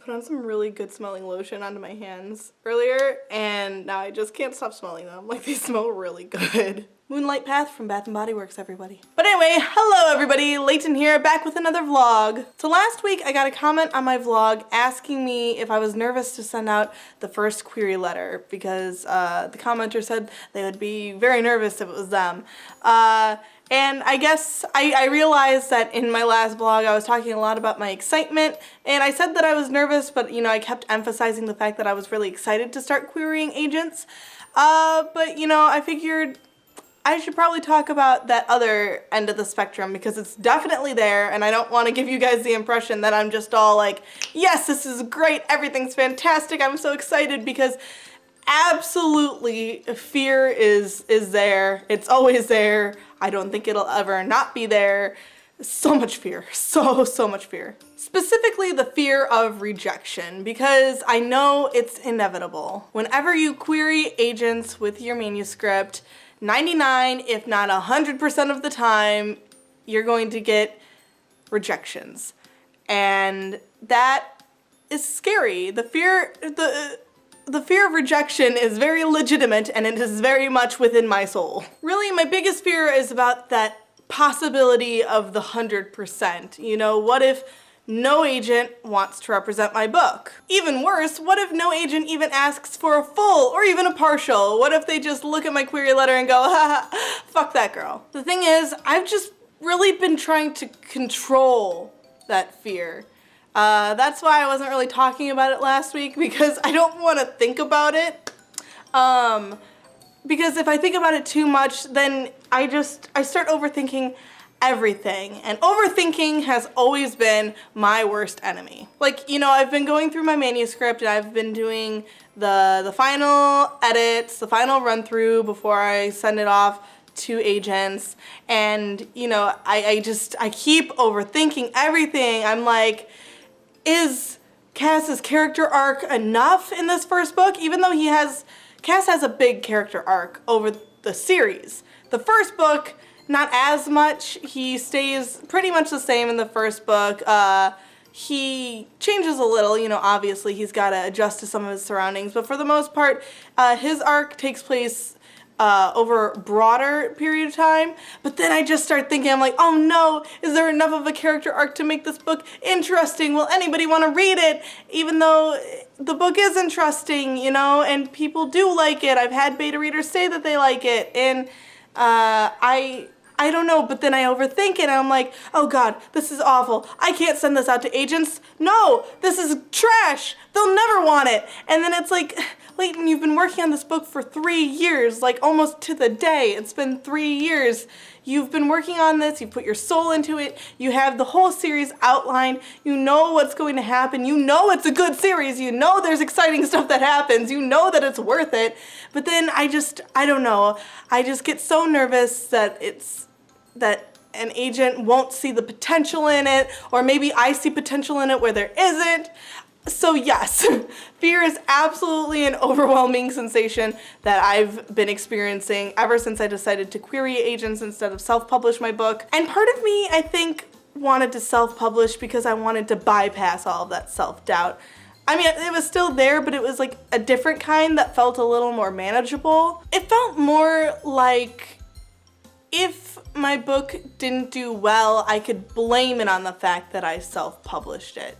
put on some really good smelling lotion onto my hands earlier, and now I just can't stop smelling them. Like, they smell really good. Moonlight Path from Bath & Body Works, everybody. But anyway, hello everybody, Leighton here, back with another vlog. So last week I got a comment on my vlog asking me if I was nervous to send out the first query letter because the commenter said they would be very nervous if it was them. And I guess I realized that in my last vlog I was talking a lot about my excitement, and I said that I was nervous, but you know, I kept emphasizing the fact that I was really excited to start querying agents. But you know, I figured I should probably talk about that other end of the spectrum because it's definitely there, and I don't want to give you guys the impression that I'm just all like, yes, this is great, everything's fantastic, I'm so excited, because absolutely fear is there. It's always there. I don't think it'll ever not be there. So much fear. So much fear. Specifically the fear of rejection, because I know it's inevitable. Whenever you query agents with your manuscript, 99 if not 100% of the time you're going to get rejections, and that is scary. The fear of rejection is very legitimate, and it is very much within my soul. Really, my biggest fear is about that possibility of the 100%. You know, what if no agent wants to represent my book? Even worse, what if no agent even asks for a full or even a partial? What if they just look at my query letter and go, haha, fuck that girl? The thing is, I've just really been trying to control that fear. That's why I wasn't really talking about it last week, because I don't want to think about it. Because if I think about it too much, then I start overthinking everything, and overthinking has always been my worst enemy. Like, you know, I've been going through my manuscript and I've been doing the final edits, the final run through before I send it off to agents, and you know, I keep overthinking everything. I'm like, is Cass's character arc enough in this first book? Even though Cass has a big character arc over the series. The first book, not as much. He stays pretty much the same in the first book. He changes a little, you know, obviously he's got to adjust to some of his surroundings, but for the most part, his arc takes place over a broader period of time. But then I just start thinking, I'm like, oh no, is there enough of a character arc to make this book interesting? Will anybody want to read it? Even though the book is interesting, you know, and people do like it. I've had beta readers say that they like it, and I don't know, but then I overthink it and I'm like, oh god, this is awful. I can't send this out to agents. No, this is trash. They'll never want it. And then it's like, Leighton, you've been working on this book for 3 years, like almost to the day. It's been 3 years. You've been working on this, you put your soul into it, you have the whole series outlined, you know what's going to happen, you know it's a good series, you know there's exciting stuff that happens, you know that it's worth it. But then I don't know, I just get so nervous that an agent won't see the potential in it, or maybe I see potential in it where there isn't. So yes, fear is absolutely an overwhelming sensation that I've been experiencing ever since I decided to query agents instead of self-publish my book. And part of me, I think, wanted to self-publish because I wanted to bypass all of that self-doubt. I mean, it was still there, but it was like a different kind that felt a little more manageable. It felt more like if my book didn't do well, I could blame it on the fact that I self-published it,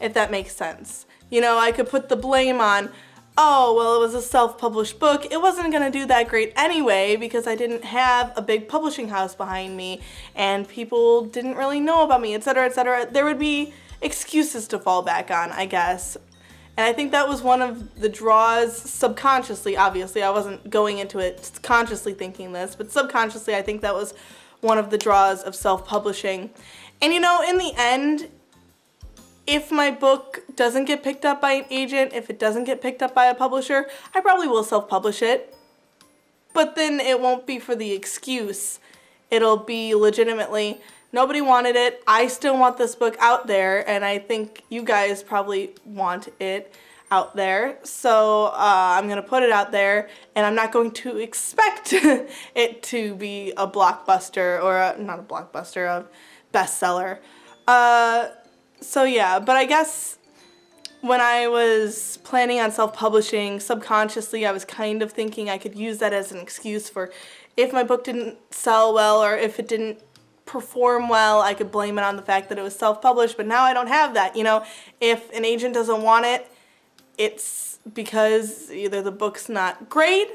if that makes sense. You know, I could put the blame on, oh, well, it was a self-published book. It wasn't gonna do that great anyway because I didn't have a big publishing house behind me and people didn't really know about me, etc., etc. There would be excuses to fall back on, I guess. And I think that was one of the draws subconsciously. Obviously, I wasn't going into it consciously thinking this, but subconsciously I think that was one of the draws of self-publishing. And you know, in the end, if my book doesn't get picked up by an agent, if it doesn't get picked up by a publisher, I probably will self-publish it. But then it won't be for the excuse. It'll be legitimately, nobody wanted it, I still want this book out there, and I think you guys probably want it out there. So I'm gonna put it out there, and I'm not going to expect it to be a blockbuster, or not a blockbuster, a bestseller. So yeah, but I guess when I was planning on self-publishing, subconsciously I was kind of thinking I could use that as an excuse for if my book didn't sell well or if it didn't perform well, I could blame it on the fact that it was self-published, but now I don't have that. You know, if an agent doesn't want it, it's because either the book's not great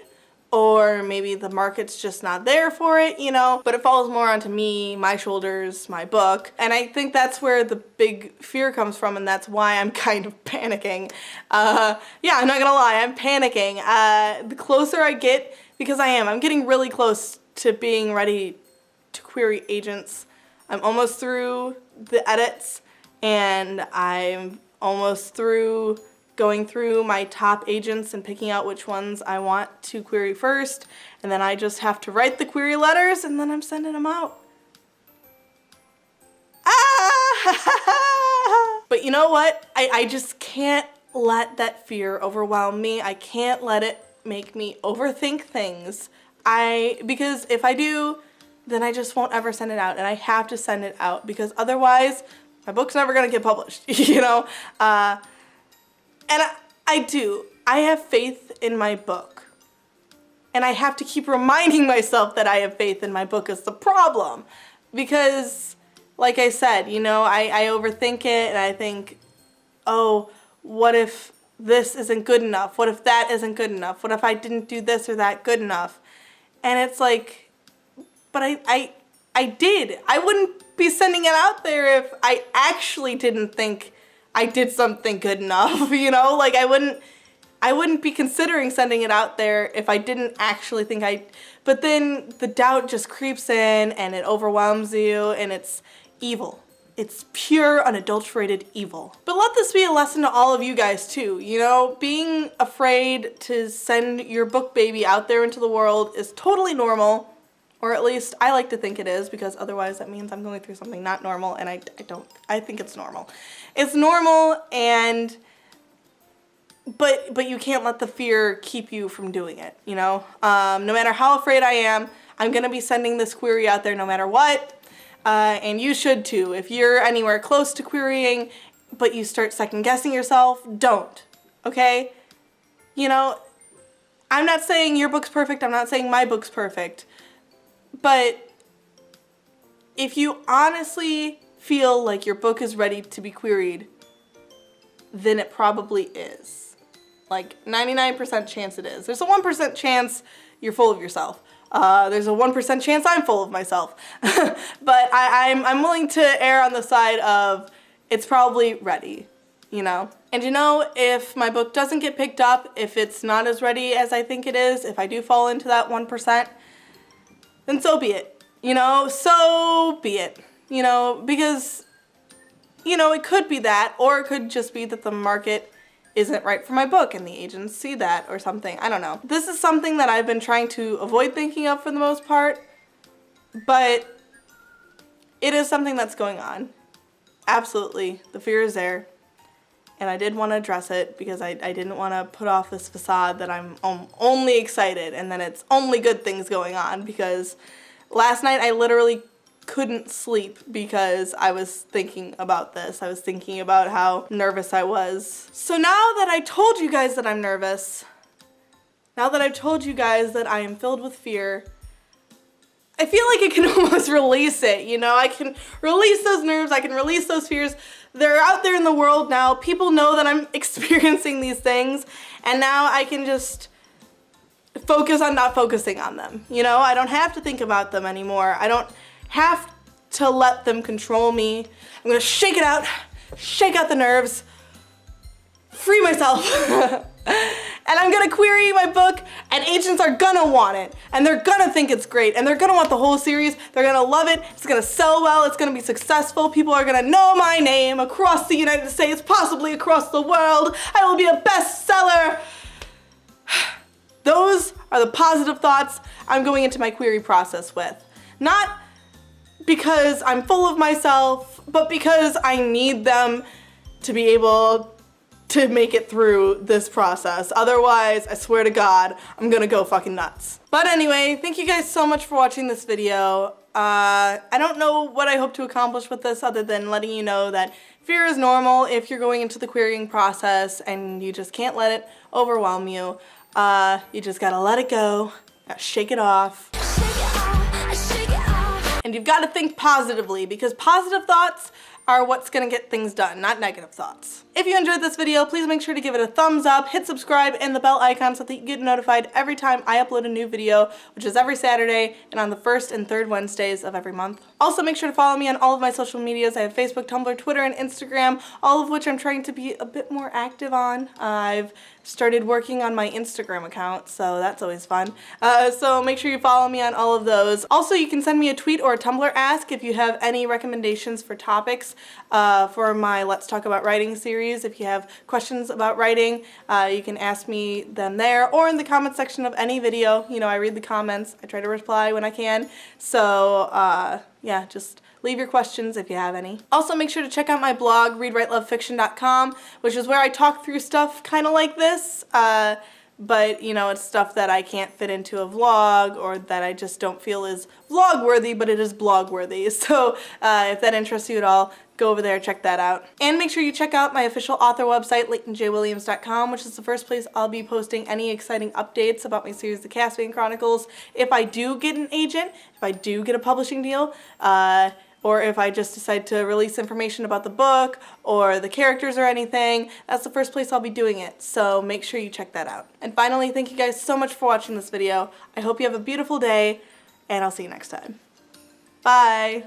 or maybe the market's just not there for it, you know, but it falls more onto me, my shoulders, my book, and I think that's where the big fear comes from, and that's why I'm kind of panicking. Yeah, I'm not gonna lie, I'm panicking. The closer I get, because I'm getting really close to being ready to query agents. I'm almost through the edits, and I'm almost through going through my top agents and picking out which ones I want to query first, and then I just have to write the query letters and then I'm sending them out. Ah! But you know what? I just can't let that fear overwhelm me. I can't let it make me overthink things. Because if I do, then I just won't ever send it out, and I have to send it out because otherwise my book's never gonna get published, you know? And I have faith in my book. And I have to keep reminding myself that I have faith in my book is the problem. Because, like I said, you know, I overthink it and I think, oh, what if this isn't good enough? What if that isn't good enough? What if I didn't do this or that good enough? And it's like, but I did. I wouldn't be sending it out there if I actually didn't think I did something good enough, you know? Like I wouldn't be considering sending it out there if I didn't actually think but then the doubt just creeps in and it overwhelms you and it's evil. It's pure, unadulterated evil. But let this be a lesson to all of you guys too, you know? Being afraid to send your book baby out there into the world is totally normal. Or at least I like to think it is, because otherwise that means I'm going through something not normal, and I think it's normal. It's normal, and but you can't let the fear keep you from doing it, you know? No matter how afraid I am, I'm gonna be sending this query out there no matter what, and you should too. If you're anywhere close to querying, but you start second guessing yourself, don't, okay? You know, I'm not saying your book's perfect, I'm not saying my book's perfect, but if you honestly feel like your book is ready to be queried, then it probably is. Like 99% chance it is. There's a 1% chance you're full of yourself. There's a 1% chance I'm full of myself. But I'm willing to err on the side of it's probably ready, you know? And you know, if my book doesn't get picked up, if it's not as ready as I think it is, if I do fall into that 1%, then so be it, you know, so be it, you know, because, you know, it could be that, or it could just be that the market isn't right for my book and the agents see that or something, I don't know. This is something that I've been trying to avoid thinking of for the most part, but it is something that's going on. Absolutely, the fear is there, and I did want to address it because I didn't want to put off this facade that I'm only excited and then it's only good things going on, because last night I literally couldn't sleep because I was thinking about this. I was thinking about how nervous I was. So now that I told you guys that I'm nervous, now that I've told you guys that I am filled with fear, I feel like I can almost release it, you know? I can release those nerves, I can release those fears. They're out there in the world now. People know that I'm experiencing these things, and now I can just focus on not focusing on them, you know? I don't have to think about them anymore. I don't have to let them control me. I'm gonna shake it out, shake out the nerves, free myself. And I'm gonna query my book, and agents are gonna want it, and they're gonna think it's great, and they're gonna want the whole series, they're gonna love it, it's gonna sell well, it's gonna be successful, people are gonna know my name across the United States, possibly across the world, I will be a bestseller. Those are the positive thoughts I'm going into my query process with. Not because I'm full of myself, but because I need them to be able to make it through this process. Otherwise, I swear to God, I'm gonna go fucking nuts. But anyway, thank you guys so much for watching this video. I don't know what I hope to accomplish with this other than letting you know that fear is normal if you're going into the querying process and you just can't let it overwhelm you. You just gotta let it go, gotta shake it off. And you've got to think positively, because positive thoughts are what's going to get things done, not negative thoughts. If you enjoyed this video, please make sure to give it a thumbs up, hit subscribe, and the bell icon so that you get notified every time I upload a new video, which is every Saturday and on the first and third Wednesdays of every month. Also, make sure to follow me on all of my social medias. I have Facebook, Tumblr, Twitter, and Instagram, all of which I'm trying to be a bit more active on. I've started working on my Instagram account, so that's always fun. So make sure you follow me on all of those. Also, you can send me a tweet or a Tumblr ask if you have any recommendations for topics for my Let's Talk About Writing series. If you have questions about writing, you can ask me them there or in the comment section of any video. You know, I read the comments. I try to reply when I can. So, yeah, just leave your questions if you have any. Also, make sure to check out my blog, readwritelovefiction.com, which is where I talk through stuff kind of like this, but, you know, it's stuff that I can't fit into a vlog or that I just don't feel is vlog-worthy, but it is blog-worthy. So, if that interests you at all, go over there, check that out. And make sure you check out my official author website, LeightonJWilliams.com, which is the first place I'll be posting any exciting updates about my series, The Caspian Chronicles. If I do get an agent, if I do get a publishing deal, or if I just decide to release information about the book or the characters or anything, that's the first place I'll be doing it. So make sure you check that out. And finally, thank you guys so much for watching this video. I hope you have a beautiful day, and I'll see you next time. Bye!